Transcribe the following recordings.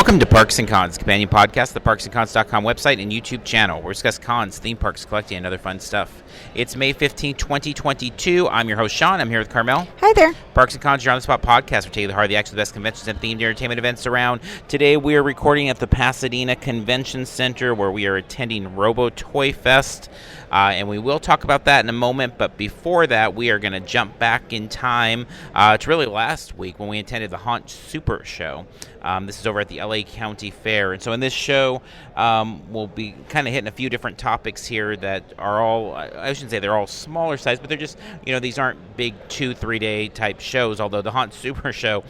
Welcome to Parks and Cons, companion podcast, the parksandcons.com website and YouTube channel, where we discuss cons, theme parks, collecting, and other fun stuff. It's May 15, 2022. I'm your host, Sean. I'm here with Carmel. Hi there. Parks and Cons, your on-the-spot podcast. We take you to the heart of the action, the best conventions and themed entertainment events around. Today, we are recording at the Pasadena Convention Center, where we are attending Robo Toy Fest. And we will talk about that in a moment, but before that, we are going to jump back in time to really last week when we attended the Haunt Supershow. This is over at the LA County Fair. And so in this show, we'll be kind of hitting a few different topics here that are all, I shouldn't say they're all smaller size, but they're just, these aren't big 2-3 day type shows, although the Haunt Supershow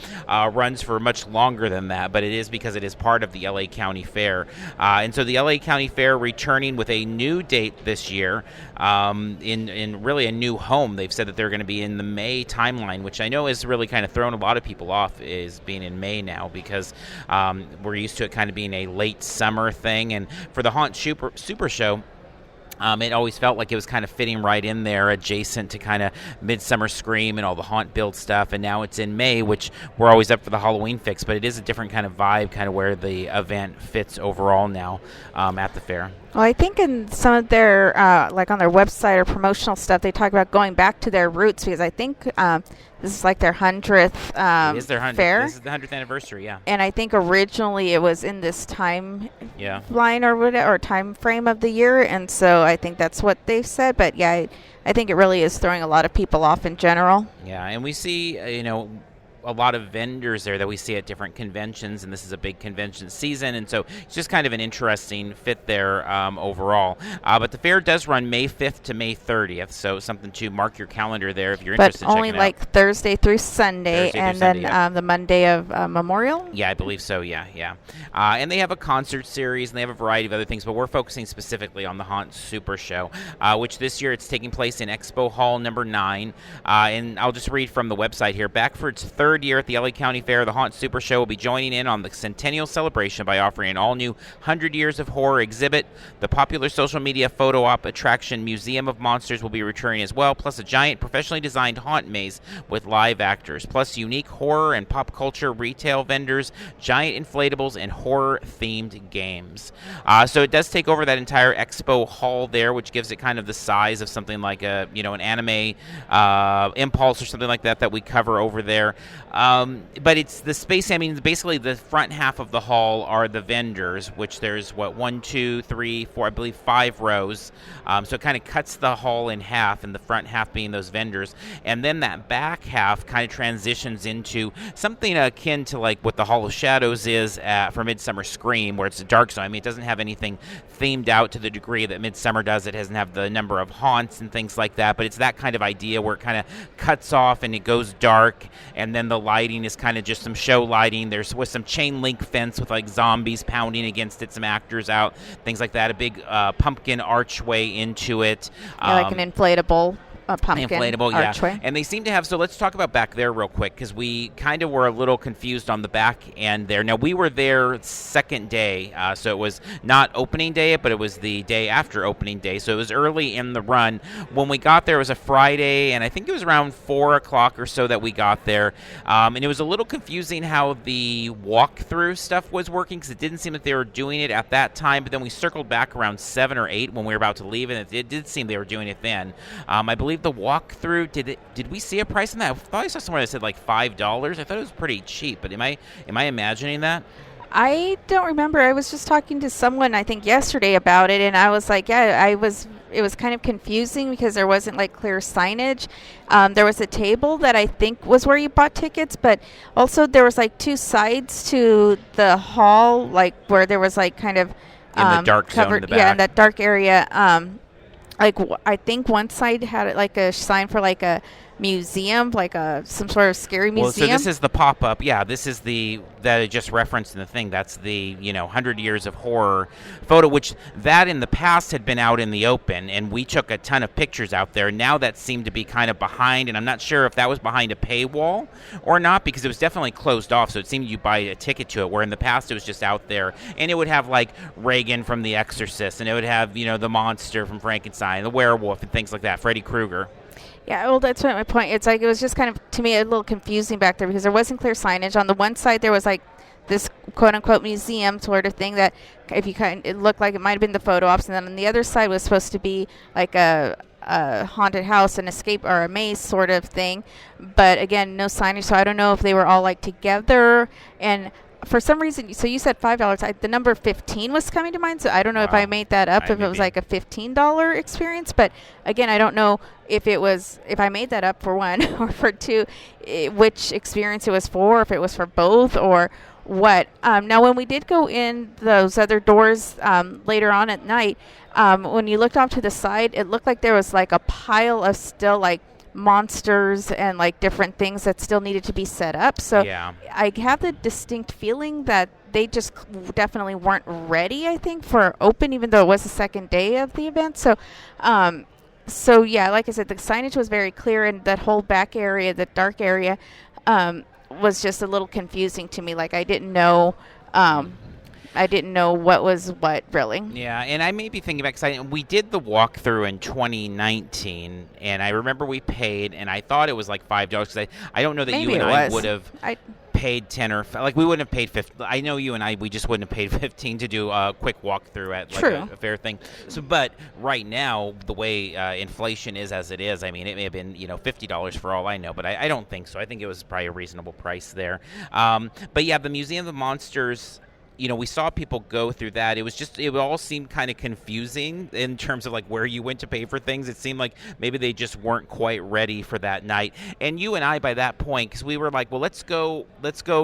runs for much longer than that, but it is because it is part of the LA County Fair. And so the LA County Fair returning with a new date this year, in really a new home. They've said that they're going to be in the May timeline, which I know has really kind of thrown a lot of people off, is being in May now, because we're used to it kind of being a late summer thing. And for the Haunt Super Show, it always felt like it was kind of fitting right in there, adjacent to kind of Midsummer Scream and all the Haunt build stuff. And now it's in May, which we're always up for the Halloween fix, but it is a different kind of vibe, kind of where the event fits overall now at the fair. Well, I think in some of their, like on their website or promotional stuff, they talk about going back to their roots, because I think this is like their 100th it is their 100th fair. This is the 100th anniversary, yeah. And I think originally it was in this time line or whatever, or time frame of the year, and so I think that's what they've said. But yeah, I think it really is throwing a lot of people off in general. Yeah, and we see, a lot of vendors there that we see at different conventions, and this is a big convention season, and so it's just kind of an interesting fit there overall. But the fair does run May 5th to May 30th, so something to mark your calendar there if you're interested in checking it out. But only like Thursday through Sunday, the Monday of Memorial? Yeah, I believe so, yeah. And they have a concert series, and they have a variety of other things, but we're focusing specifically on the Haunt Super Show, which this year it's taking place in Expo Hall number 9. And I'll just read from the website here. Back for its third year at the LA County Fair, the Haunt Super Show will be joining in on the centennial celebration by offering an all-new 100 Years of Horror exhibit. The popular social media photo op attraction Museum of Monsters will be returning as well, plus a giant professionally designed haunt maze with live actors, plus unique horror and pop culture retail vendors, giant inflatables, and horror-themed games. So it does take over that entire expo hall there, which gives it kind of the size of something like an anime Impulse or something like that we cover over there. But it's the space, basically the front half of the hall are the vendors, which there's, 1, 2, 3, 4, I believe 5 rows. So it kind of cuts the hall in half, and the front half being those vendors. And then that back half kind of transitions into something akin to like what the Hall of Shadows is for Midsummer Scream, where it's a dark zone. It doesn't have anything themed out to the degree that Midsummer does. It doesn't have the number of haunts and things like that, but it's that kind of idea where it kind of cuts off and it goes dark, and then the lighting is kind of just some show lighting. There's with some chain link fence with like zombies pounding against it, some actors out, things like that. A big pumpkin archway into it. Like an inflatable pumpkin archway. Yeah. And they seem to have, so let's talk about back there real quick, because we kind of were a little confused on the back end there. Now, we were there second day, so it was not opening day, but it was the day after opening day, so it was early in the run. When we got there, it was a Friday, and I think it was around 4 o'clock or so that we got there, and it was a little confusing how the walkthrough stuff was working, because it didn't seem that they were doing it at that time, but then we circled back around 7 or 8 when we were about to leave, and it did seem they were doing it then. I believe the walkthrough, did we see a price on that? I thought I saw somewhere that said like $5. I thought it was pretty cheap, but am I imagining that? I don't remember. I was just talking to someone, I think yesterday, about it, and I was like, it was kind of confusing because there wasn't like clear signage. There was a table that I think was where you bought tickets, but also there was like 2 sides to the hall, like where there was like kind of in the dark zone in the back. Yeah, in that dark area. I think one side had like a sign for like a museum, like some sort of scary museum. Well, so this is the pop-up. Yeah, this is that I just referenced in the thing. That's the 100 Years of Horror photo, which that in the past had been out in the open, and we took a ton of pictures out there. Now that seemed to be kind of behind, and I'm not sure if that was behind a paywall or not, because it was definitely closed off, so it seemed you buy a ticket to it, where in the past it was just out there, and it would have like Reagan from The Exorcist, and it would have the monster from Frankenstein, the werewolf, and things like that, Freddy Krueger. Yeah, well, that's my point. It's like it was just kind of, to me, a little confusing back there because there wasn't clear signage. On the one side, there was like this quote unquote museum sort of thing that if you it looked like it might have been the photo ops, and then on the other side was supposed to be like a haunted house, an escape or a maze sort of thing. But again, no signage, so I don't know if they were all like together. And for some reason, so you said $5. The number 15 was coming to mind, so I don't know if I made that up, if it was like a $15 experience. But again, I don't know if I made that up for one or for two, which experience it was for, if it was for both or what. Now, when we did go in those other doors later on at night, when you looked off to the side, it looked like there was like a pile of still like monsters and like different things that still needed to be set up. So Yeah. I have the distinct feeling that they just definitely weren't ready, I think, for open, even though it was the second day of the event. So so yeah, like I said, the signage was very clear, and that whole back area, the dark area, was just a little confusing to me. Like I didn't know what was what, really. Yeah, and I may be thinking back, because we did the walkthrough in 2019, and I remember we paid, and I thought it was like $5, because I don't know that Maybe you and I would have paid 10 or like we wouldn't have paid 50. I know you and I, we just wouldn't have paid 15 to do a quick walkthrough at like a fair thing. So, but right now, the way inflation is as it is, I mean, it may have been $50 for all I know, but I don't think so. I think it was probably a reasonable price there. But yeah, the Museum of Monsters, we saw people go through that. It all seemed kind of confusing in terms of like where you went to pay for things. It seemed like maybe they just weren't quite ready for that night. And you and I, by that point, because we were like, well, let's go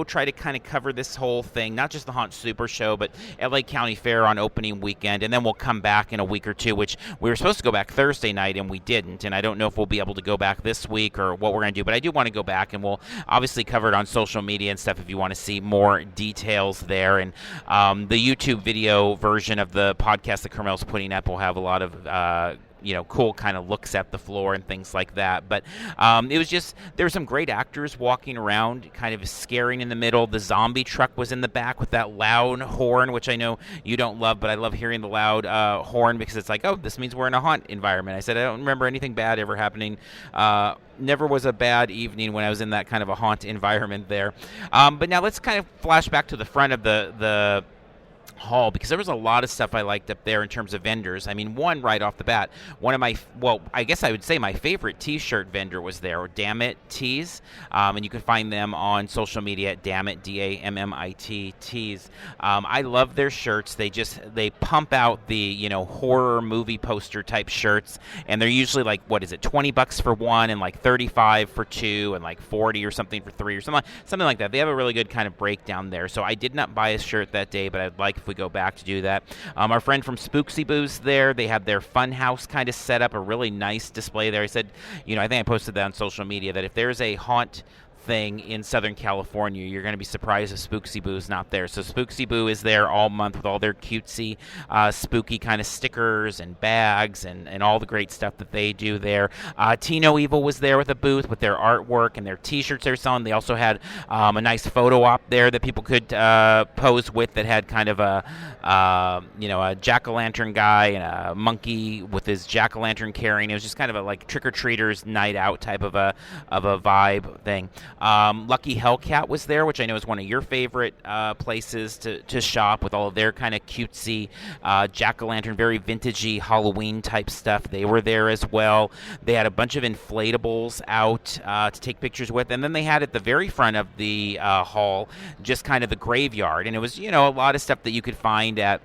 try to kind of cover this whole thing, not just the Haunt Super Show, but LA County Fair on opening weekend, and then we'll come back in a week or two, which we were supposed to go back Thursday night, and we didn't. And I don't know if we'll be able to go back this week or what we're going to do, but I do want to go back, and we'll obviously cover it on social media and stuff if you want to see more details there. And the YouTube video version of the podcast that Carmel's putting up will have a lot of cool kind of looks at the floor and things like that. But it was just, there were some great actors walking around, kind of scaring in the middle. The zombie truck was in the back with that loud horn, which I know you don't love, but I love hearing the loud horn, because it's like, oh, this means we're in a haunt environment. I said, I don't remember anything bad ever happening. Never was a bad evening when I was in that kind of a haunt environment there. But now let's kind of flash back to the front of the hall, because there was a lot of stuff I liked up there in terms of vendors. I mean, one right off the bat, I guess I would say my favorite t-shirt vendor was there, or Damn It Tees, and you can find them on social media at Damn It, DAMMIT Tees. I love their shirts. They pump out the horror movie poster type shirts, and they're usually like, what is it, $20 for one, and like $35 for two, and like $40 or something for three, or something like that. They have a really good kind of breakdown there. So I did not buy a shirt that day, but I'd like if we go back to do that. Our friend from Spooksy Boo's there. They have their fun house kind of set up, a really nice display there. I said, I think I posted that on social media, that if there's a haunt thing in Southern California, you're going to be surprised if Spooksy Boo is not there. So Spooksy Boo is there all month with all their cutesy, spooky kind of stickers and bags and all the great stuff that they do there. Tino Evil was there with a booth with their artwork and their t-shirts they're selling. They also had a nice photo op there that people could pose with, that had kind of a jack-o'-lantern guy and a monkey with his jack-o'-lantern carrying. It was just kind of a like trick-or-treaters night out type of a vibe thing. Lucky Hellcat was there, which I know is one of your favorite places to shop, with all of their kind of cutesy jack-o'-lantern, very vintagey Halloween type stuff. They were there as well. They had a bunch of inflatables out to take pictures with, and then they had at the very front of the hall just kind of the graveyard, and it was a lot of stuff that you could find at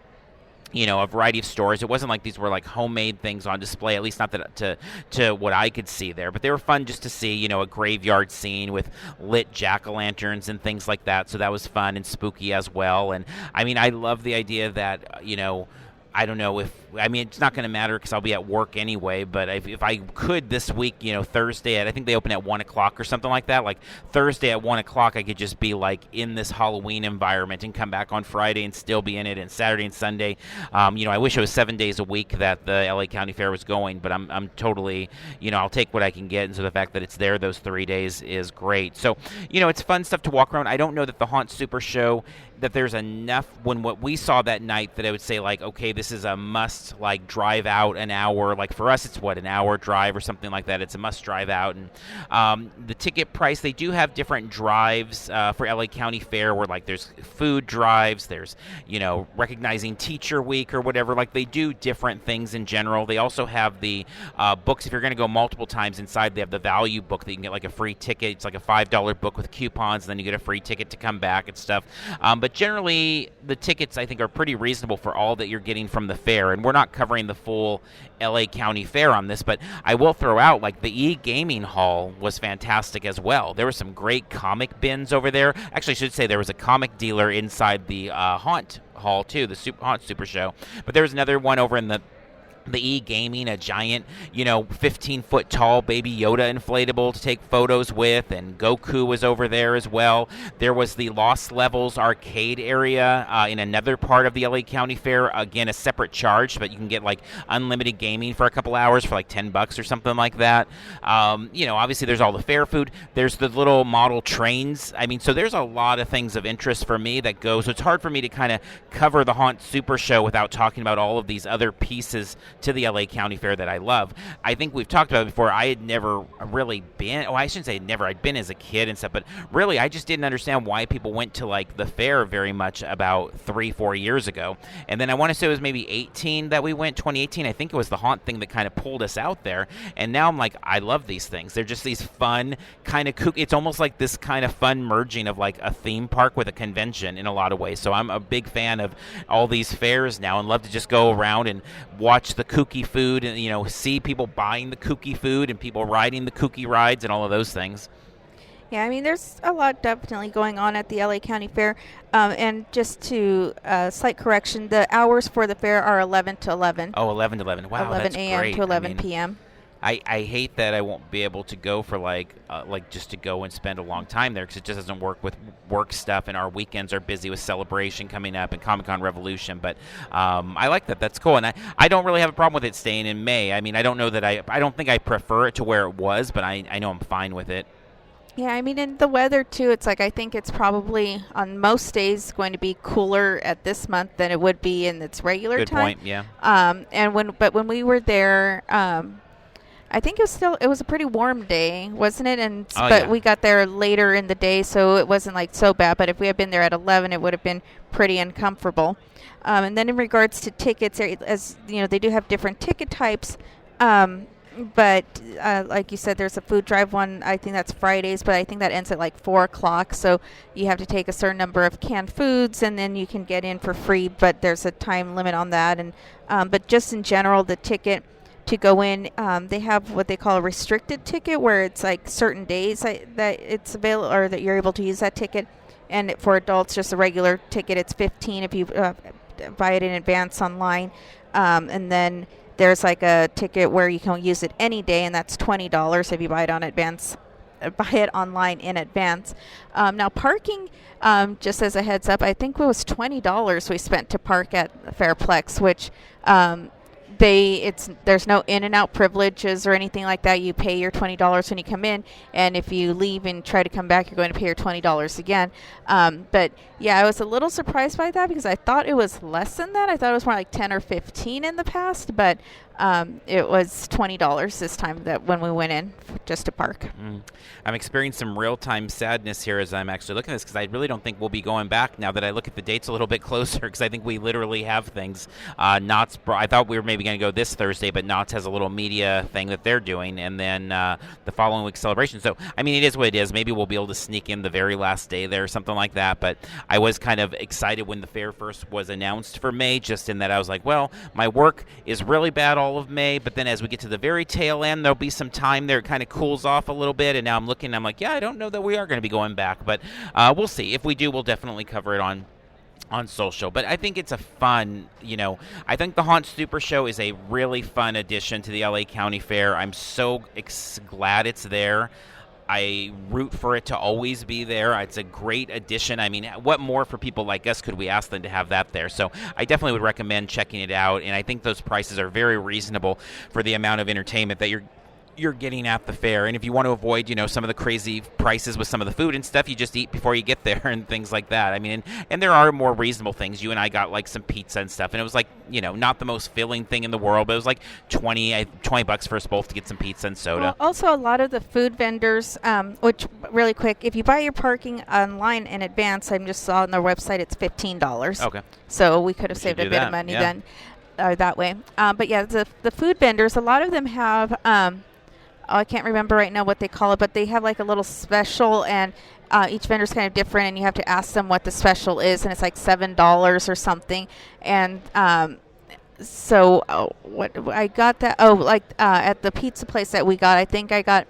a variety of stores. It wasn't like these were like homemade things on display, at least not that to what I could see there, but they were fun just to see, a graveyard scene with lit jack-o'-lanterns and things like that. So that was fun and spooky as well. And I mean, I love the idea that, I don't know it's not going to matter because I'll be at work anyway, but if I could this week, Thursday I think they open at 1 o'clock or something like that. Like Thursday at 1 o'clock, I could just be like in this Halloween environment and come back on Friday and still be in it, and Saturday and Sunday. I wish it was 7 days a week that the LA County Fair was going, but I'm totally, I'll take what I can get. And so the fact that it's there those 3 days is great. So, it's fun stuff to walk around. I don't know that the Haunt Super Show that there's enough when what we saw that night that I would say like, okay, this is a must like drive out an hour. Like for us, it's what, an hour drive or something like that. It's a must drive out. And the ticket price, they do have different drives for LA County Fair where like there's food drives, there's, recognizing Teacher Week or whatever. Like they do different things in general. They also have the books. If you're going to go multiple times inside, they have the value book that you can get like a free ticket. It's like a $5 book with coupons, and then you get a free ticket to come back and stuff. But generally, the tickets, I think, are pretty reasonable for all that you're getting from the fair. And we're not covering the full LA County Fair on this, but I will throw out, like, the e-gaming hall was fantastic as well. There were some great comic bins over there. Actually, I should say there was a comic dealer inside the Haunt Hall, too, the Haunt Supershow. But there was another one over in the e-gaming, a giant, 15-foot tall Baby Yoda inflatable to take photos with, and Goku was over there as well. There was the Lost Levels arcade area in another part of the LA County Fair. Again, a separate charge, but you can get like unlimited gaming for a couple hours for like $10 or something like that. Obviously there's all the fair food. There's the little model trains. I mean, so there's a lot of things of interest for me that go. So it's hard for me to kind of cover the Haunt Super Show without talking about all of these other pieces to the LA County Fair that I love. I think we've talked about it before. I had never really been, I shouldn't say never, I'd been as a kid and stuff, but really I just didn't understand why people went to like the fair very much about 3-4 years ago. And then I want to say it was maybe 18 that we went, 2018. I think it was the Haunt thing that kind of pulled us out there. And now I'm like, I love these things. They're just these fun kind of kooky. It's almost like this kind of fun merging of like a theme park with a convention in a lot of ways. So I'm a big fan of all these fairs now and love to just go around and watch the kooky food and, see people buying the kooky food and people riding the kooky rides and all of those things. Yeah, I mean, there's a lot definitely going on at the LA County Fair. And just to slight correction, the hours for the fair are 11 to 11. Oh, 11 to 11. Wow, 11 that's a.m. great. to 11 p.m. I hate that I won't be able to go for like just to go and spend a long time there because it just doesn't work with work stuff, and our weekends are busy with Celebration coming up and Comic-Con Revolution. But I like that. That's cool, and I don't really have a problem with it staying in May. I mean, I don't know that I don't think I prefer it to where it was, but I know I'm fine with it. Yeah, I mean, in the weather too, it's like I think it's probably on most days going to be cooler at this month than it would be in its regular Good time. point. Yeah. And when we were there, I think it was a pretty warm day, wasn't it? But we got there later in the day, so it wasn't like so bad. But if we had been there at 11, it would have been pretty uncomfortable. And then in regards to tickets, as they do have different ticket types. But like you said, there's a food drive one. I think that's Fridays, but I think that ends at like 4:00. So you have to take a certain number of canned foods, and then you can get in for free. But there's a time limit on that. And but just in general, the ticket to go in, they have what they call a restricted ticket, where it's like certain days that it's available or that you're able to use that ticket. And for adults, just a regular ticket, it's $15 if you buy it in advance online. And then there's like a ticket where you can use it any day, and that's $20 if you buy it online in advance. Now parking, just as a heads up, I think it was $20 we spent to park at Fairplex, which there's no in and out privileges or anything like that. You pay your $20 when you come in, and if you leave and try to come back, you're going to pay your $20 again. But yeah, I was a little surprised by that because I thought it was less than that. I thought it was more like 10 or 15 in the past, but it was $20 this time that when we went in just to park. I'm experiencing some real-time sadness here as I'm actually looking at this because I really don't think we'll be going back now that I look at the dates a little bit closer, because I think we literally have things. Knott's, I thought we were maybe going to go this Thursday, but Knott's has a little media thing that they're doing, and then the following week Celebration. So, I mean, it is what it is. Maybe we'll be able to sneak in the very last day there or something like that, but I was kind of excited when the fair first was announced for May, just in that I was like, well, my work is really bad all of May, but then as we get to the very tail end, there'll be some time there. It kind of cools off a little bit, and now I'm looking, I'm like, yeah, I don't know that we are going to be going back, but we'll see. If we do, we'll definitely cover it on social. But I think it's a fun, I think the Haunt Super Show is a really fun addition to the LA County Fair. I'm so glad it's there. I root for it to always be there. It's a great addition. I mean, what more for people like us could we ask than to have that there? So I definitely would recommend checking it out, and I think those prices are very reasonable for the amount of entertainment that you're you're getting at the fair. And if you want to avoid, some of the crazy prices with some of the food and stuff, you just eat before you get there and things like that. I mean, and there are more reasonable things. You and I got like some pizza and stuff, and it was like, not the most filling thing in the world, but it was like $20 for us both to get some pizza and soda. Well, also, a lot of the food vendors, which really quick, if you buy your parking online in advance, I just saw on their website it's $15. Okay. So we could have saved a bit of money then that way. But yeah, the food vendors, a lot of them have I can't remember right now what they call it, but they have like a little special, and each vendor's kind of different, and you have to ask them what the special is, and it's like $7 or something. And so what I got that at the pizza place that we got, I think I got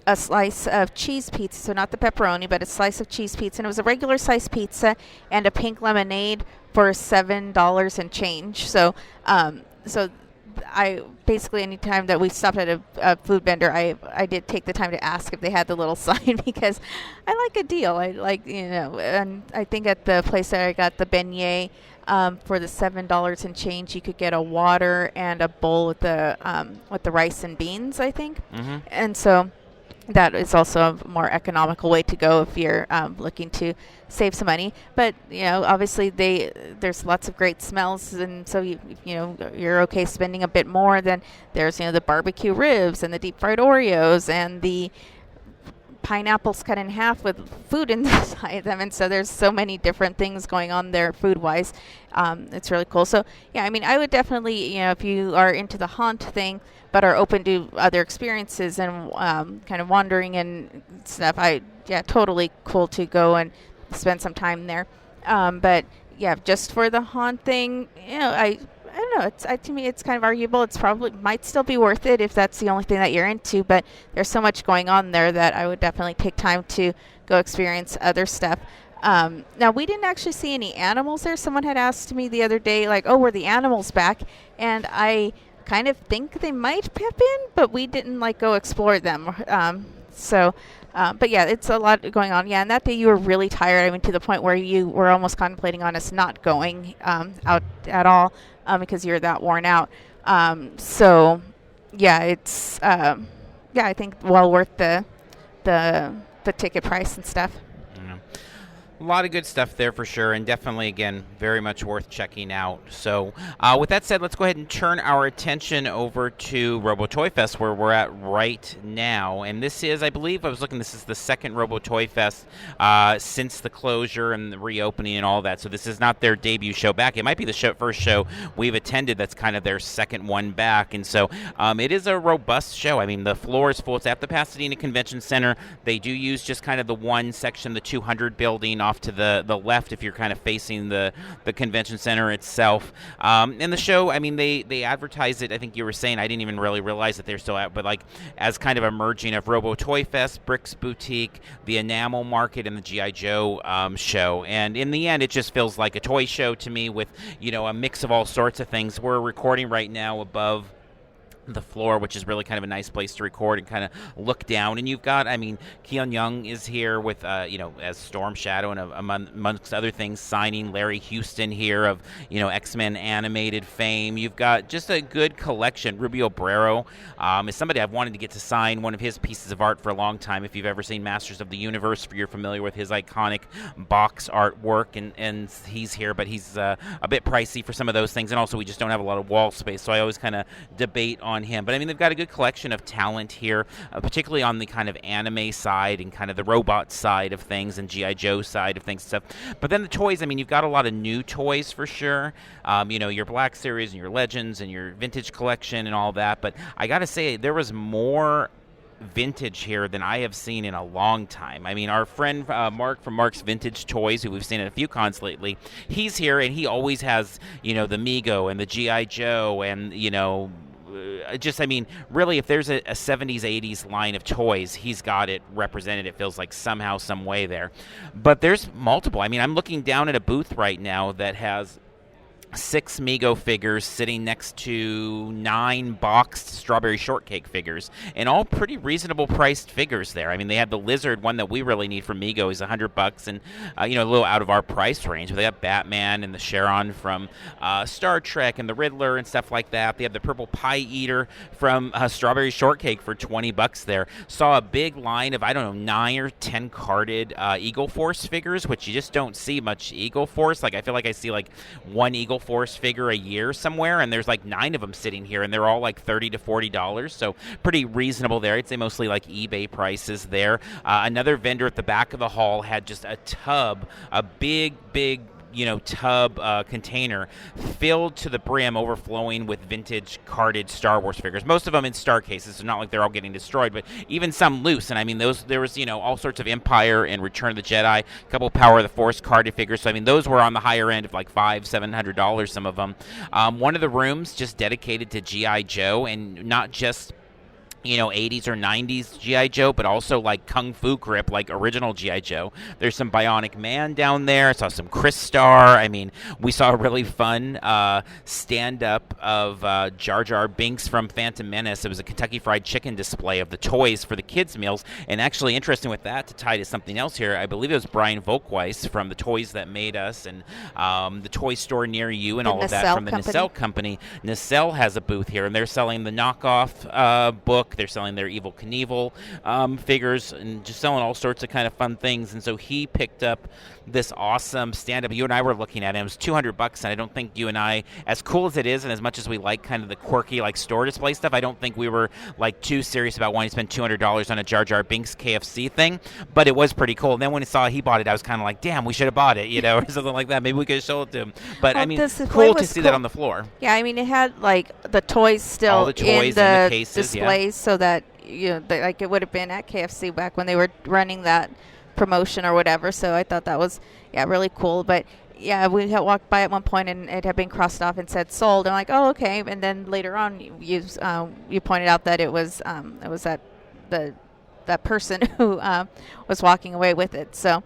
a slice of cheese pizza, so not the pepperoni, but a slice of cheese pizza, and it was a regular size pizza and a pink lemonade for $7 and change. So I basically, any time that we stopped at a food vendor, I did take the time to ask if they had the little sign, because I like a deal. I like, and I think at the place that I got the beignet for the $7 and change, you could get a water and a bowl with the rice and beans, I think. Mm-hmm. And so that is also a more economical way to go if you're looking to save some money. But obviously there's lots of great smells, and so you're okay spending a bit more. Then there's the barbecue ribs and the deep fried Oreos and the pineapples cut in half with food inside them, and so there's so many different things going on there food wise. It's really cool. So yeah, I mean, I would definitely, if you are into the haunt thing but are open to other experiences and kind of wandering and stuff, totally cool to go and spend some time there. But yeah, just for the haunt thing, I don't know. To me, it's kind of arguable. It's probably might still be worth it if that's the only thing that you're into. But there's so much going on there that I would definitely take time to go experience other stuff. Now, we didn't actually see any animals there. Someone had asked me the other day, like, "Oh, were the animals back?" And I kind of think they might have been, but we didn't go explore them. But yeah, it's a lot going on. Yeah, and that day you were really tired. I mean, to the point where you were almost contemplating on us not going out at all because you're that worn out. So yeah, it's I think well worth the ticket price and stuff. A lot of good stuff there for sure, and definitely, again, very much worth checking out. So with that said, let's go ahead and turn our attention over to Robo Toy Fest, where we're at right now. And this is, I believe, this is the second Robo Toy Fest since the closure and the reopening and all that. So this is not their debut show back. It might be the first show we've attended that's kind of their second one back. And so it is a robust show. I mean, the floor is full. It's at the Pasadena Convention Center. They do use just kind of the one section, the 200 building, off to the left if you're kind of facing the convention center itself. And the show, I mean, they advertise it, I think you were saying, I didn't even really realize that they're still out, but as kind of a merging of Robo Toy Fest, Bricks Boutique, the Enamel Market, and the G.I. Joe show. And in the end, it just feels like a toy show to me with, a mix of all sorts of things. We're recording right now above the floor, which is really kind of a nice place to record and kind of look down. And you've got, Keon Young is here with, as Storm Shadow and amongst other things, signing Larry Houston here of, X-Men animated fame. You've got just a good collection. Rubio Brero is somebody I've wanted to get to sign one of his pieces of art for a long time. If you've ever seen Masters of the Universe, you're familiar with his iconic box artwork, and he's here, but he's a bit pricey for some of those things. And also, we just don't have a lot of wall space, so I always kind of debate on him. But I mean, they've got a good collection of talent here, particularly on the kind of anime side and kind of the robot side of things and G.I. Joe side of things and stuff. But then the toys, I mean, you've got a lot of new toys for sure. Your Black Series and your Legends and your vintage collection and all that. But I got to say, there was more vintage here than I have seen in a long time. I mean, our friend Mark from Mark's Vintage Toys, who we've seen at a few cons lately, he's here, and he always has, the Mego and the G.I. Joe and, really, if there's a 70s, 80s line of toys, he's got it represented, it feels like, somehow, some way there. But there's multiple. I mean, I'm looking down at a booth right now that has 6 Mego figures sitting next to 9 boxed strawberry shortcake figures, and all pretty reasonable priced figures there. I mean, they had the lizard one that we really need from Mego is $100, and a little out of our price range. But they got Batman and the Charon from Star Trek and the Riddler and stuff like that. They have the purple pie eater from Strawberry Shortcake for $20 there. Saw a big line of 9 or 10 carded Eagle Force figures, which you just don't see much Eagle Force. Like I feel like I see like one Eagle Force figure a year somewhere, and there's like 9 of them sitting here, and they're all like $30 to $40, so pretty reasonable there. I'd say mostly like eBay prices there. Another vendor at the back of the hall had just a tub, a big tub container filled to the brim, overflowing with vintage carded Star Wars figures. Most of them in star cases, so not like they're all getting destroyed, but even some loose. And I mean, there was all sorts of Empire and Return of the Jedi, a couple Power of the Force carded figures. So I mean, those were on the higher end of like $500-$700. Some of them. One of the rooms just dedicated to GI Joe, and not just 80s or 90s G.I. Joe, but also like Kung Fu Grip, like original G.I. Joe. There's some Bionic Man down there. I saw some Chris Star. I mean, we saw a really fun stand-up of Jar Jar Binks from Phantom Menace. It was a Kentucky Fried Chicken display of the toys for the kids' meals. And actually, interesting with that, to tie to something else here, I believe it was Brian Volkweis from the Toys That Made Us and the Toy Store Near You and all of that from the Nacelle Company. Nacelle has a booth here, and they're selling the knockoff book. They're selling their Evel Knievel figures and just selling all sorts of kind of fun things. And so he picked up this awesome stand-up. You and I were looking at it. It was $200, and I don't think you and I, as cool as it is and as much as we like kind of the quirky like store display stuff, I don't think we were like too serious about wanting to spend $200 on a Jar Jar Binks KFC thing. But it was pretty cool. And then when I saw he bought it, I was kind of like, damn, we should have bought it, or something like that. Maybe we could have sold it to him. But I mean, cool to see that on the floor. Yeah, I mean, it had like the toys still all the toys in the cases, displays, so that like it would have been at KFC back when they were running that promotion or whatever. So I thought that was really cool. But yeah, we had walked by at one point and it had been crossed off and said sold. And I'm like, oh, okay. And then later on, you pointed out that it was that person who was walking away with it. So,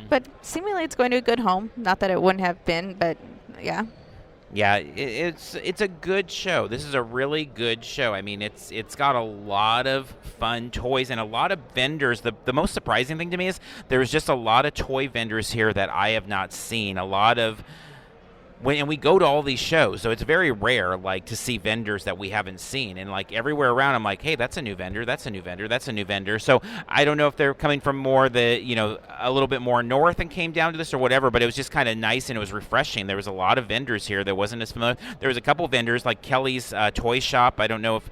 but seemingly it's going to a good home. Not that it wouldn't have been, but yeah. Yeah, it's a good show. This is a really good show. I mean, it's got a lot of fun toys and a lot of vendors. The most surprising thing to me is there's just a lot of toy vendors here that I have not seen. A lot of and we go to all these shows, so it's very rare, like, to see vendors that we haven't seen. And, like, everywhere around, I'm like, hey, that's a new vendor, that's a new vendor, that's a new vendor. So I don't know if they're coming from more a little bit more north and came down to this or whatever, but it was just kind of nice and it was refreshing. There was a lot of vendors here that wasn't as familiar. There was a couple vendors, like Kelly's Toy Shop. I don't know if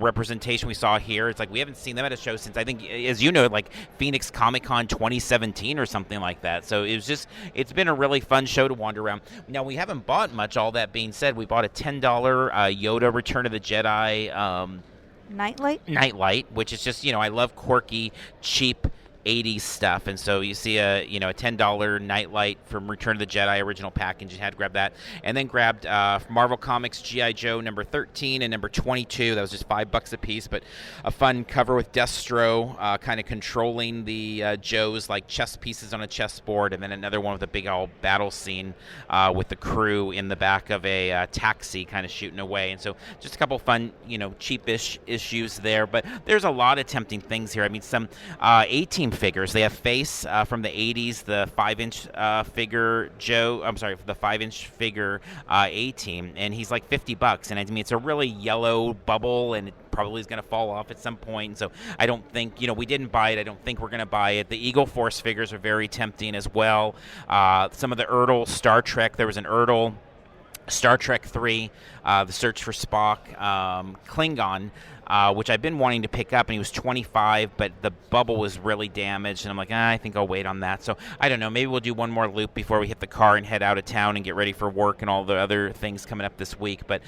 representation we saw here. It's like we haven't seen them at a show since, I think, as you know, like Phoenix Comic Con 2017 or something like that. So it's been a really fun show to wander around. Now, we haven't bought much. All that being said, we bought a $10 Yoda Return of the Jedi Nightlight, which is just, I love quirky, cheap 80s stuff, and so you see a $10 Nightlight from Return of the Jedi original package. You had to grab that, and then grabbed Marvel Comics G.I. Joe number 13 and number 22. That was just $5 a piece, but a fun cover with Destro kind of controlling the Joes like chess pieces on a chessboard, and then another one with a big old battle scene with the crew in the back of a taxi kind of shooting away. And so just a couple fun, cheapish issues there, but there's a lot of tempting things here. I mean, some A-Team figures. They have Face from the 80s, the 5-inch figure the 5-inch figure A-Team, and he's like $50. And I mean, it's a really yellow bubble, and it probably is going to fall off at some point. So I don't think, we didn't buy it. I don't think we're going to buy it. The Eagle Force figures are very tempting as well. Some of the Ertl Star Trek. There was an Ertl Star Trek 3, The Search for Spock, Klingon, which I've been wanting to pick up, and he was $25, but the bubble was really damaged, and I'm like, I think I'll wait on that. So I don't know, maybe we'll do one more loop before we hit the car and head out of town and get ready for work and all the other things coming up this week. But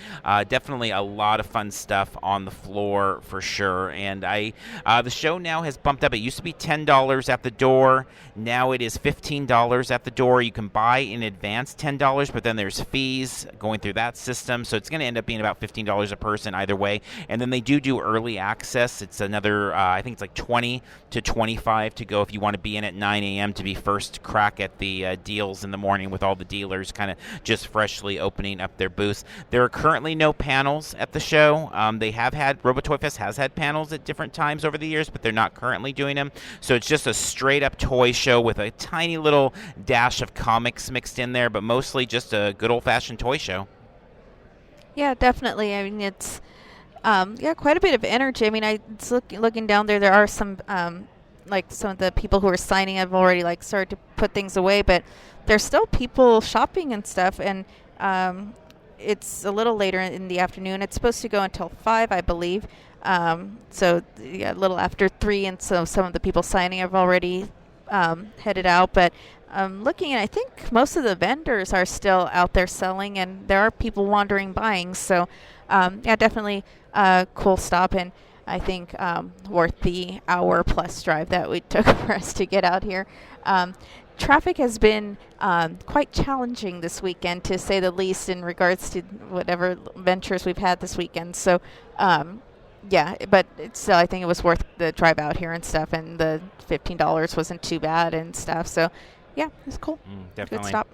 definitely a lot of fun stuff on the floor for sure. And the show now has bumped up. It used to be $10 at the door. Now it is $15 at the door. You can buy in advance $10, but then there's fees going through that system, so it's going to end up being about $15 a person either way. And then they do do early access. It's another, I think it's like 20 to 25 to go if you want to be in at 9 a.m. to be first crack at the deals in the morning with all the dealers kind of just freshly opening up their booths. There are currently no panels at the show. They have had, Robo Toy Fest has had panels at different times over the years, but they're not currently doing them. So it's just a straight up toy show with a tiny little dash of comics mixed in there, but mostly just a good old fashioned toy show. Yeah, definitely. I mean, it's quite a bit of energy. I mean, it's looking down there. There are some like some of the people who are signing have already like started to put things away, but there's still people shopping and stuff. And it's a little later in the afternoon. It's supposed to go until 5, I believe. So yeah, a little after 3, and so some of the people signing have already headed out. But looking, I think most of the vendors are still out there selling, and there are people wandering buying. So yeah, definitely a cool stop, and I think worth the hour-plus drive that we took for us to get out here. Traffic has been quite challenging this weekend, to say the least, in regards to whatever ventures we've had this weekend. So, yeah, but still, I think it was worth the drive out here and stuff, and the $15 wasn't too bad and stuff. So, yeah, it's cool. Definitely. Good stop.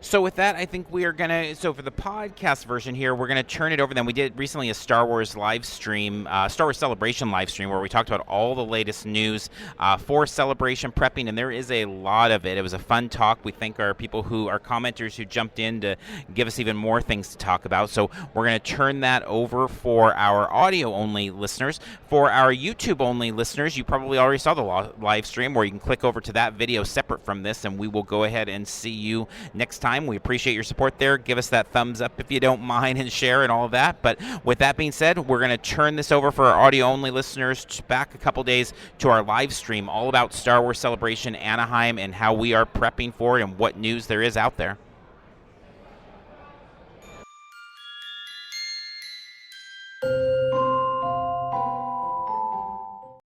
So with that, I think we are going to, so for the podcast version here, we're going to turn it over then. We did recently a Star Wars live stream, Star Wars Celebration live stream, where we talked about all the latest news for Celebration prepping, and there is a lot of it. It was a fun talk. We thank our people who are commenters who jumped in to give us even more things to talk about. So we're going to turn that over for our audio-only listeners. For our YouTube-only listeners, you probably already saw the live stream, where you can click over to that video separate from this, and we will go ahead and see you next time. We appreciate your support there. Give us that thumbs up if you don't mind, and share and all of that. But with that being said, we're going to turn this over for our audio-only listeners back a couple days to our live stream all about Star Wars Celebration Anaheim and how we are prepping for it and what news there is out there.